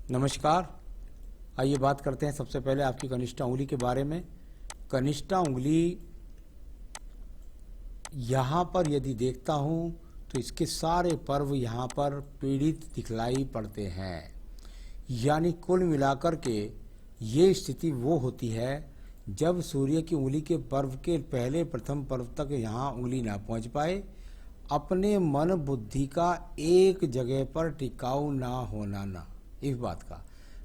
नमस्कार। आइए बात करते हैं सबसे पहले आपकी कनिष्ठा उंगली के बारे में। कनिष्ठा उंगली यहाँ पर यदि देखता हूँ तो इसके सारे पर्व यहाँ पर पीड़ित दिखलाई पड़ते हैं। यानी कुल मिलाकर के ये स्थिति वो होती है जब सूर्य की उंगली के पर्व के पहले प्रथम पर्व तक यहाँ उंगली ना पहुँच पाए, अपने मन बुद्धि का एक जगह पर टिकाऊ ना होना, ना इस बात का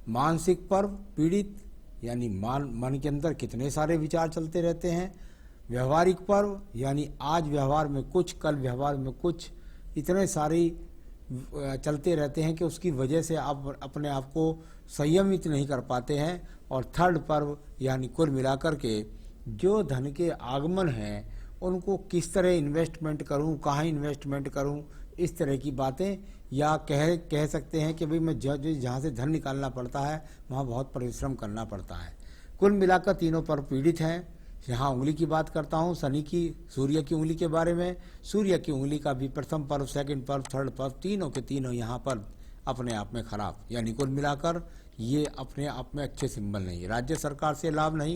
मानसिक पर्व पीड़ित, यानी मन के अंदर कितने सारे विचार चलते रहते हैं। व्यवहारिक पर्व यानी आज व्यवहार में कुछ, कल व्यवहार में कुछ, इतने सारी चलते रहते हैं कि उसकी वजह से आप अपने आप को संयमित नहीं कर पाते हैं। और थर्ड पर्व यानी कुल मिलाकर के जो धन के आगमन हैं उनको किस तरह इन्वेस्टमेंट करूं, कहाँ इन्वेस्टमेंट करूं, इस तरह की बातें, या कह सकते हैं कि भाई मैं जहाँ से धन निकालना पड़ता है वहाँ बहुत परिश्रम करना पड़ता है। कुल मिलाकर तीनों पर्व पीड़ित हैं। यहाँ उंगली की बात करता हूँ, शनि की सूर्य की उंगली के बारे में। सूर्य की उंगली का भी प्रथम पर्व, सेकंड पर्व, थर्ड पर्व, तीनों के तीनों यहाँ पर अपने आप में खराब। यानी कुल मिलाकर ये अपने आप में अच्छे सिंबल नहीं। राज्य सरकार से लाभ नहीं,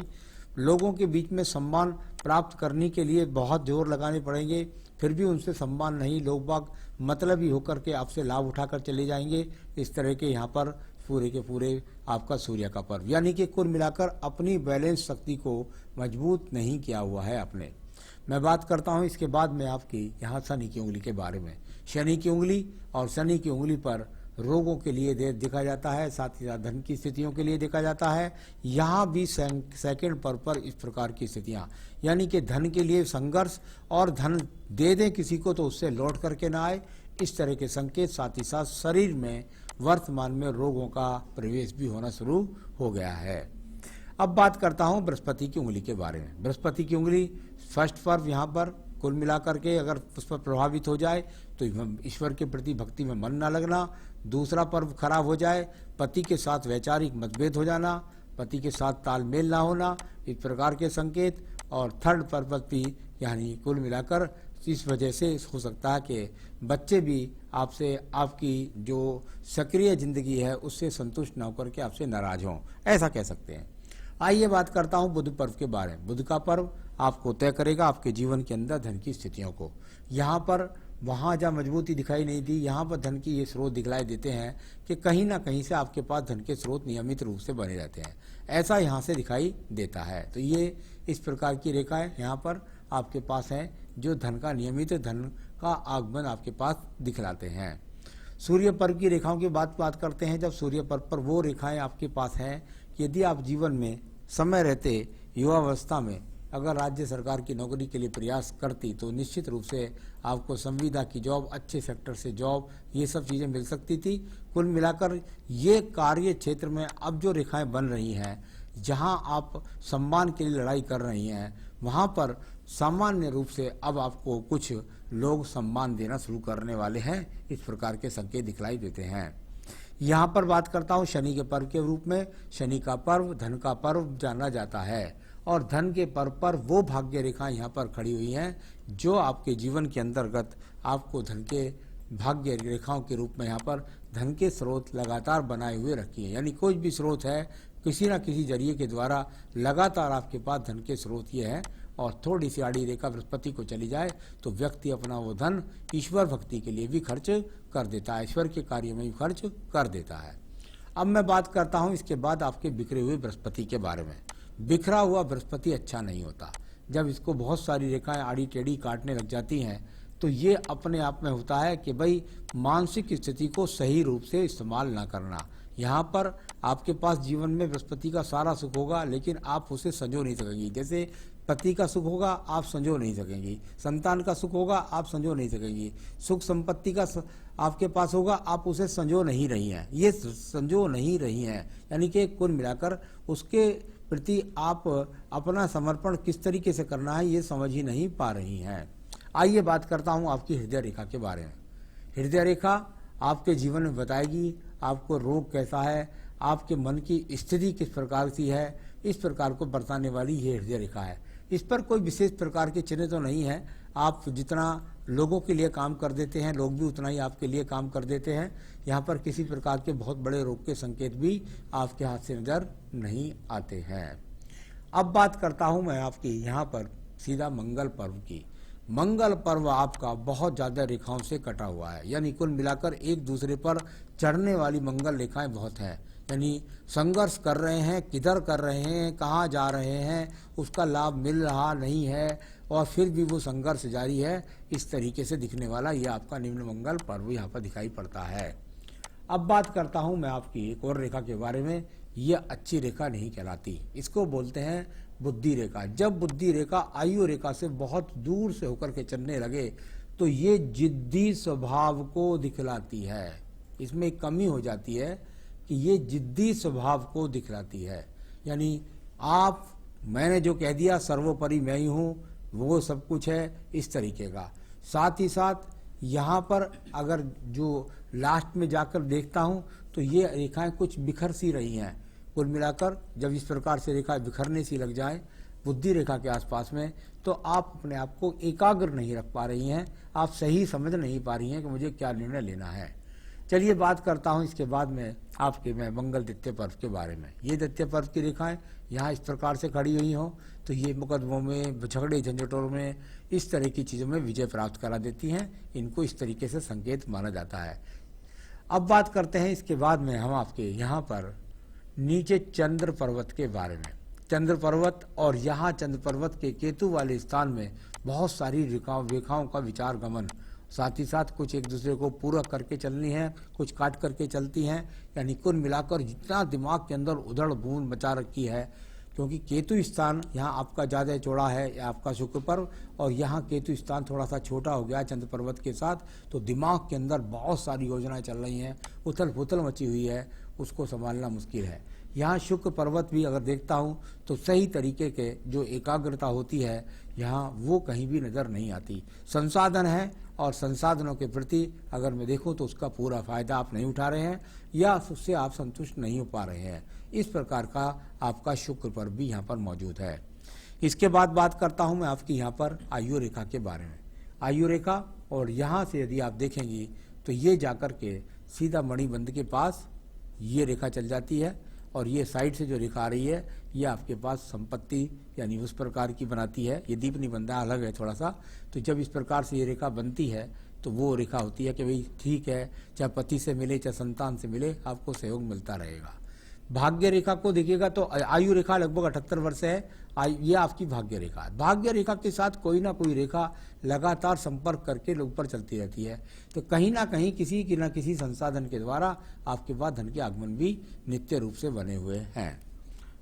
लोगों के बीच में सम्मान प्राप्त करने के लिए बहुत जोर लगाने पड़ेंगे, फिर भी उनसे सम्मान नहीं। लोग बाग मतलबी होकर के आपसे लाभ उठाकर चले जाएंगे। इस तरह के यहाँ पर पूरे के पूरे आपका सूर्य का पर्व, यानी कि कुल मिलाकर अपनी बैलेंस शक्ति को मजबूत नहीं किया हुआ है आपने। मैं बात करता हूँ इसके बाद में आपकी यहाँ शनि की उंगली के बारे में। शनि की उंगली और शनि की उंगली पर रोगों के लिए देखा जाता है, साथ ही साथ धन की स्थितियों के लिए देखा जाता है। यहाँ भी सेकंड पर्व पर इस प्रकार की स्थितियाँ, यानी कि धन के लिए संघर्ष और धन दे दें किसी को तो उससे लौट करके ना आए, इस तरह के संकेत। साथ ही साथ शरीर में वर्तमान में रोगों का प्रवेश भी होना शुरू हो गया है। अब बात करता हूँ बृहस्पति की उंगली के बारे में। बृहस्पति की उंगली फर्स्ट पर्व यहाँ पर कुल मिलाकर के अगर उस पर प्रभावित हो जाए तो ईश्वर के प्रति भक्ति में मन ना लगना। दूसरा पर्व खराब हो जाए, पति के साथ वैचारिक मतभेद हो जाना, पति के साथ तालमेल ना होना, इस प्रकार के संकेत। और थर्ड पर्व भी यानी कुल मिलाकर इस वजह से हो सकता है कि बच्चे भी आपसे, आपकी जो सक्रिय जिंदगी है उससे संतुष्ट न होकर के आपसे नाराज हों, ऐसा कह सकते हैं। आइए बात करता हूं बुध पर्व के बारे में। बुध का पर्व आपको तय करेगा आपके जीवन के अंदर धन की स्थितियों को। यहाँ पर वहाँ जहाँ मजबूती दिखाई नहीं दी, यहाँ पर धन की ये स्रोत दिखलाई देते हैं कि कहीं ना कहीं से आपके पास धन के स्रोत नियमित रूप से बने रहते हैं, ऐसा यहाँ से दिखाई देता है। तो ये इस प्रकार की रेखाएं यहाँ पर आपके पास हैं जो धन का नियमित धन का आगमन आपके पास दिखलाते हैं। सूर्य पर्व की रेखाओं की बात करते हैं। जब सूर्य पर्व पर वो रेखाएं आपके पास हैं कि यदि आप जीवन में समय रहते युवावस्था में अगर राज्य सरकार की नौकरी के लिए प्रयास करती तो निश्चित रूप से आपको संविदा की जॉब, अच्छे सेक्टर से जॉब, ये सब चीज़ें मिल सकती थी। कुल मिलाकर ये कार्य क्षेत्र में अब जो रेखाएं बन रही हैं, जहां आप सम्मान के लिए लड़ाई कर रही हैं, वहां पर सामान्य रूप से अब आपको कुछ लोग सम्मान देना शुरू करने वाले हैं, इस प्रकार के संकेत दिखलाई देते हैं। यहाँ पर बात करता हूँ शनि के पर्व के रूप में। शनि का पर्व धन का पर्व जाना जाता है और धन के पर्व पर वो भाग्य रेखाएं यहाँ पर खड़ी हुई हैं जो आपके जीवन के अंतर्गत आपको धन के भाग्य रेखाओं के रूप में यहाँ पर धन के स्रोत लगातार बनाए हुए रखी है। यानी कोई भी स्रोत है, किसी न किसी जरिए के द्वारा लगातार आपके पास धन के स्रोत ये है। और थोड़ी सी आड़ी रेखा बृहस्पति को चली जाए तो व्यक्ति अपना वो धन ईश्वर भक्ति के लिए भी खर्च कर देता है, ईश्वर के कार्य में भी खर्च कर देता है। अब मैं बात करता हूँ इसके बाद आपके बिखरे हुए बृहस्पति के बारे में। बिखरा हुआ बृहस्पति अच्छा नहीं होता। जब इसको बहुत सारी रेखाएं आड़ी टेढ़ी काटने लग जाती हैं तो ये अपने आप में होता है कि भाई मानसिक स्थिति को सही रूप से इस्तेमाल ना करना। यहाँ पर आपके पास जीवन में बृहस्पति का सारा सुख होगा लेकिन आप उसे संजो नहीं सकेंगी। जैसे पति का सुख होगा आप संजो नहीं सकेंगी, संतान का सुख होगा आप संजो नहीं सकेंगी, सुख संपत्ति का आपके पास होगा आप उसे संजो नहीं रही हैं, ये संजो नहीं रही हैं। यानी कि कुल मिलाकर उसके प्रति आप अपना समर्पण किस तरीके से करना है ये समझ ही नहीं पा रही हैं। आइए बात करता हूँ आपकी हृदय रेखा के बारे में। हृदय रेखा आपके जीवन में बताएगी आपको रोग कैसा है, आपके मन की स्थिति किस प्रकार की है, इस प्रकार को बताने वाली ये हृदय रेखा है। इस पर कोई विशेष प्रकार के चिन्ह तो नहीं है। आप जितना लोगों के लिए काम कर देते हैं, लोग भी उतना ही आपके लिए काम कर देते हैं। यहाँ पर किसी प्रकार के बहुत बड़े रोग के संकेत भी आपके हाथ से नजर नहीं आते हैं। अब बात करता हूँ मैं आपकी यहाँ पर सीधा मंगल पर्व की। मंगल पर्व आपका बहुत ज़्यादा रेखाओं से कटा हुआ है, यानी कुल मिलाकर एक दूसरे पर चढ़ने वाली मंगल रेखाएं बहुत हैं। यानी संघर्ष कर रहे हैं, किधर कर रहे हैं, कहाँ जा रहे हैं, उसका लाभ मिल रहा नहीं है और फिर भी वो संघर्ष जारी है। इस तरीके से दिखने वाला ये आपका निम्न मंगल पर्व यहाँ पर दिखाई पड़ता है। अब बात करता हूँ मैं आपकी एक और रेखा के बारे में। ये अच्छी रेखा नहीं कहलाती, इसको बोलते हैं बुद्धि रेखा। जब बुद्धि रेखा आयु रेखा से बहुत दूर से होकर के चलने लगे तो ये जिद्दी स्वभाव को दिखलाती है। इसमें एक कमी हो जाती है कि ये जिद्दी स्वभाव को दिखलाती है। यानी आप, मैंने जो कह दिया सर्वोपरि मैं ही हूँ, वो सब कुछ है, इस तरीके का। साथ ही साथ यहाँ पर अगर जो लास्ट में जाकर देखता हूँ तो ये रेखाएं कुछ बिखर सी रही हैं। कुल मिलाकर जब इस प्रकार से रेखा बिखरने सी लग जाए बुद्धि रेखा के आसपास में, तो आप अपने आप को एकाग्र नहीं रख पा रही हैं, आप सही समझ नहीं पा रही हैं कि मुझे क्या निर्णय लेना है। चलिए बात करता हूँ इसके बाद में आपके मैं मंगल द्वितीय पर्व के बारे में। ये द्वितीय पर्व की रेखाएं यहाँ इस प्रकार से खड़ी हुई हों तो ये मुकदमों में, झगड़े झंझटों में, इस तरह की चीज़ों में विजय प्राप्त करा देती हैं। इनको इस तरीके से संकेत माना जाता है। अब बात करते हैं इसके बाद में हम आपके यहाँ पर नीचे चंद्र पर्वत के बारे में। चंद्र पर्वत और यहाँ चंद्र पर्वत के केतु वाले स्थान में बहुत सारी रेखाओं का विचार गमन, साथ ही साथ कुछ एक दूसरे को पूरक करके चलनी है, कुछ काट करके चलती हैं। यानी कुल मिलाकर जितना दिमाग के अंदर उधड़ बूंद मचा रखी है, क्योंकि केतु स्थान यहाँ आपका ज़्यादा चौड़ा है, आपका शुक्र पर्व, और यहाँ केतु स्थान थोड़ा सा छोटा हो गया चंद्र पर्वत के साथ, तो दिमाग के अंदर बहुत सारी योजनाएं चल रही हैं, उथल पुथल मची हुई है, उसको संभालना मुश्किल है। यहाँ शुक्र पर्वत भी अगर देखता हूँ तो सही तरीके के जो एकाग्रता होती है यहाँ वो कहीं भी नज़र नहीं आती। संसाधन है और संसाधनों के प्रति अगर मैं देखूँ तो उसका पूरा फायदा आप नहीं उठा रहे हैं या उससे आप संतुष्ट नहीं हो पा रहे हैं। इस प्रकार का आपका शुक्र पर्व भी यहाँ पर मौजूद है। इसके बाद बात करता हूँ मैं आपकी यहाँ पर आयु रेखा के बारे में। आयु रेखा, और यहाँ से यदि आप देखेंगी तो ये जाकर के सीधा मणिबंध के पास ये रेखा चल जाती है, और ये साइड से जो रेखा आ रही है ये आपके पास संपत्ति यानी उस प्रकार की बनाती है। ये दीप निबंधा अलग है थोड़ा सा। तो जब इस प्रकार से ये रेखा बनती है तो वो रेखा होती है कि भाई ठीक है, चाहे पति से मिले चाहे संतान से मिले, आपको सहयोग मिलता रहेगा। भाग्य रेखा को देखिएगा तो आयु रेखा लगभग 78 वर्ष है, ये आपकी भाग्य रेखा है। भाग्य रेखा के साथ कोई ना कोई रेखा लगातार संपर्क करके ऊपर चलती रहती है, तो कहीं ना कहीं किसी की ना किसी संसाधन के द्वारा आपके पास धन के आगमन भी नित्य रूप से बने हुए हैं।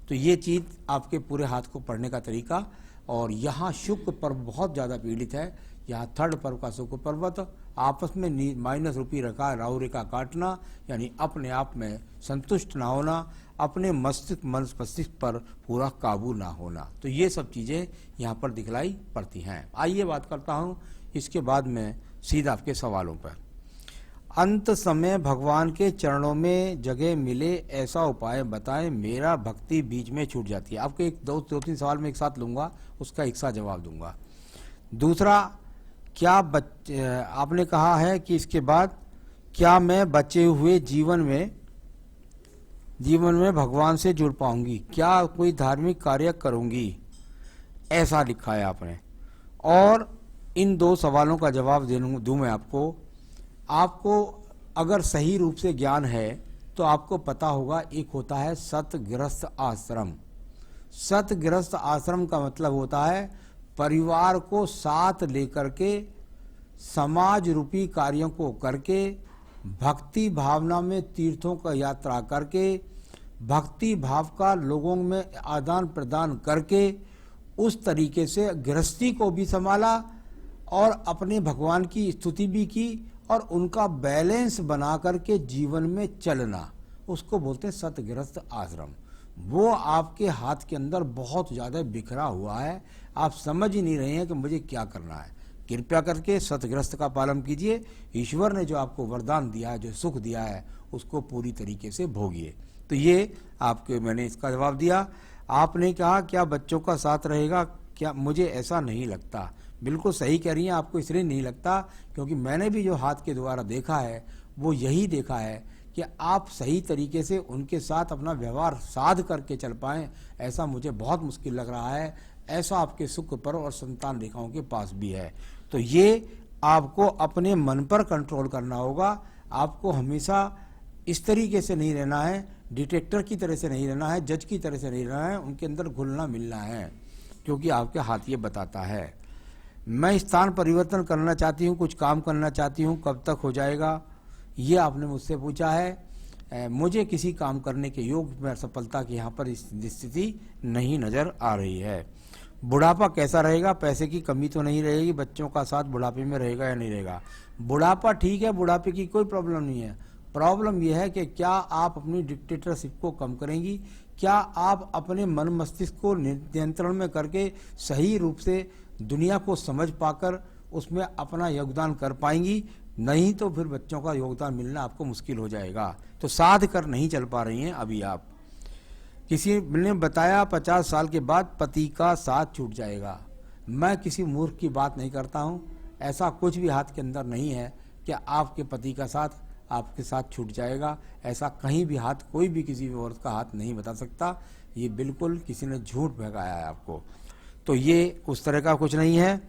तो ये चीज़ आपके पूरे हाथ को पढ़ने का तरीका। और यहाँ शुक्र पर्व बहुत ज़्यादा पीड़ित है। यहाँ थर्ड पर्व का शुक्र पर्वत आपस में माइनस रूपी रखा राहु रेखा काटना, यानी अपने आप में संतुष्ट ना होना, अपने मस्तिष्क पर पूरा काबू ना होना, तो ये सब चीज़ें यहाँ पर दिखलाई पड़ती हैं। आइए बात करता हूँ इसके बाद में सीधा आपके सवालों पर। अंत समय भगवान के चरणों में जगह मिले ऐसा उपाय बताएं, मेरा भक्ति बीच में छूट जाती है। आपके दो तीन सवाल में एक साथ लूँगा, उसका एक साथ जवाब दूंगा। दूसरा, क्या आपने कहा है कि इसके बाद क्या मैं बचे हुए जीवन में भगवान से जुड़ पाऊंगी, क्या कोई धार्मिक कार्य करूंगी, ऐसा लिखा है आपने। और इन दो सवालों का जवाब दूं मैं आपको अगर सही रूप से ज्ञान है तो आपको पता होगा, एक होता है सतगृहस्थ आश्रम। सतगृहस्थ आश्रम का मतलब होता है परिवार को साथ लेकर के समाज रूपी कार्यों को करके, भक्ति भावना में तीर्थों का यात्रा करके, भक्ति भाव का लोगों में आदान प्रदान करके, उस तरीके से गृहस्थी को भी संभाला और अपने भगवान की स्तुति भी की और उनका बैलेंस बना करके जीवन में चलना, उसको बोलते हैं सतगृहस्थ आश्रम। वो आपके हाथ के अंदर बहुत ज़्यादा बिखरा हुआ है, आप समझ ही नहीं रहे हैं कि मुझे क्या करना है। कृपया करके सतगृहस्थ का पालन कीजिए। ईश्वर ने जो आपको वरदान दिया है, जो सुख दिया है, उसको पूरी तरीके से भोगिए। तो ये आपके मैंने इसका जवाब दिया। आपने कहा क्या बच्चों का साथ रहेगा, क्या मुझे ऐसा नहीं लगता। बिल्कुल सही कह रही हैं, आपको इसलिए नहीं लगता क्योंकि मैंने भी जो हाथ के द्वारा देखा है वो यही देखा है कि आप सही तरीके से उनके साथ अपना व्यवहार साध करके चल पाएं, ऐसा मुझे बहुत मुश्किल लग रहा है। ऐसा आपके शुक्र पर और संतान रेखाओं के पास भी है। तो ये आपको अपने मन पर कंट्रोल करना होगा। आपको हमेशा इस तरीके से नहीं रहना है, डिटेक्टर की तरह से नहीं रहना है, जज की तरह से नहीं रहना है, उनके अंदर घुलना मिलना है, क्योंकि आपके हाथ ये बताता है। मैं स्थान परिवर्तन करना चाहती हूँ, कुछ काम करना चाहती हूँ, कब तक हो जाएगा, ये आपने मुझसे पूछा है। मुझे किसी काम करने के योग में सफलता की यहाँ पर स्थिति नहीं नज़र आ रही है। बुढ़ापा कैसा रहेगा, पैसे की कमी तो नहीं रहेगी, बच्चों का साथ बुढ़ापे में रहेगा या नहीं रहेगा। बुढ़ापा ठीक है, बुढ़ापे की कोई प्रॉब्लम नहीं है। प्रॉब्लम यह है कि क्या आप अपनी डिक्टेटरशिप को कम करेंगी, क्या आप अपने मन मस्तिष्क को नियंत्रण में करके सही रूप से दुनिया को समझ पाकर उसमें अपना योगदान कर पाएंगी। नहीं तो फिर बच्चों का योगदान मिलना आपको मुश्किल हो जाएगा। तो साध कर नहीं चल पा रही हैं अभी आप। किसी ने बताया 50 साल के बाद पति का साथ छूट जाएगा। मैं किसी मूर्ख की बात नहीं करता हूं, ऐसा कुछ भी हाथ के अंदर नहीं है कि आपके पति का साथ आपके साथ छूट जाएगा। ऐसा कहीं भी हाथ, कोई भी किसी भी औरत का हाथ नहीं बता सकता। ये बिल्कुल किसी ने झूठ भगाया है आपको। तो ये उस तरह का कुछ नहीं है।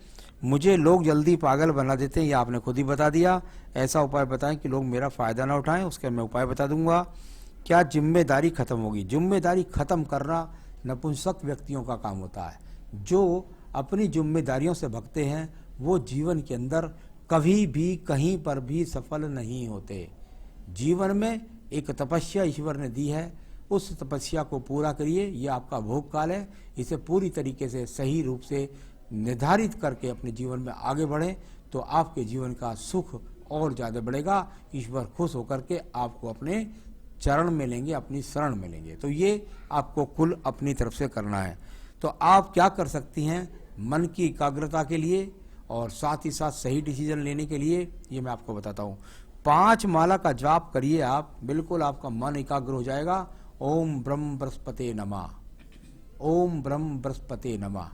मुझे लोग जल्दी पागल बना देते हैं, ये आपने खुद ही बता दिया। ऐसा उपाय बताएं कि लोग मेरा फ़ायदा ना उठाएं, उसका मैं उपाय बता दूंगा। क्या जिम्मेदारी खत्म होगी? जिम्मेदारी खत्म करना नपुंसक व्यक्तियों का काम होता है। जो अपनी जिम्मेदारियों से भगते हैं वो जीवन के अंदर कभी भी कहीं पर भी सफल नहीं होते। जीवन में एक तपस्या ईश्वर ने दी है, उस तपस्या को पूरा करिए। ये आपका भोग काल है, इसे पूरी तरीके से सही रूप से निर्धारित करके अपने जीवन में आगे बढ़ें तो आपके जीवन का सुख और ज़्यादा बढ़ेगा। ईश्वर खुश होकर के आपको अपने चरण में लेंगे, अपनी शरण में लेंगे। तो ये आपको कुल अपनी तरफ से करना है। तो आप क्या कर सकती हैं मन की एकाग्रता के लिए और साथ ही साथ सही डिसीजन लेने के लिए, ये मैं आपको बताता हूँ। 5 माला का जाप करिए आप, बिल्कुल आपका मन एकाग्र हो जाएगा। ओम ब्रह्म बृहस्पते नमः, ओम ब्रह्म बृहस्पते नमः।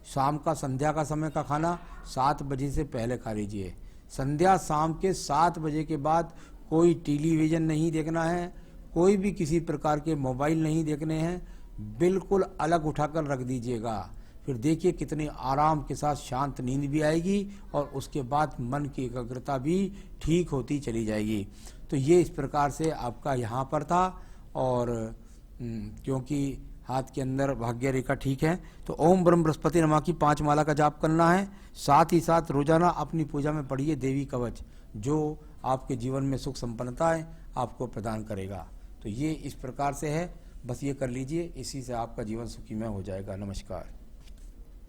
शाम का, संध्या का समय का खाना 7 बजे से पहले खा लीजिए। संध्या शाम के 7 बजे के बाद कोई टेलीविज़न नहीं देखना है, कोई भी किसी प्रकार के मोबाइल नहीं देखने हैं, बिल्कुल अलग उठाकर रख दीजिएगा। फिर देखिए कितने आराम के साथ शांत नींद भी आएगी और उसके बाद मन की एकाग्रता भी ठीक होती चली जाएगी। तो ये इस प्रकार से आपका यहाँ पर था। और क्योंकि हाथ के अंदर भाग्य रेखा ठीक है, तो ओम ब्रह्म बृहस्पति नमः की 5 माला का जाप करना है। साथ ही साथ रोजाना अपनी पूजा में पढ़िए देवी कवच, जो आपके जीवन में सुख संपन्नताएं आपको प्रदान करेगा। तो ये इस प्रकार से है, बस ये कर लीजिए, इसी से आपका जीवन सुखीमय हो जाएगा। नमस्कार।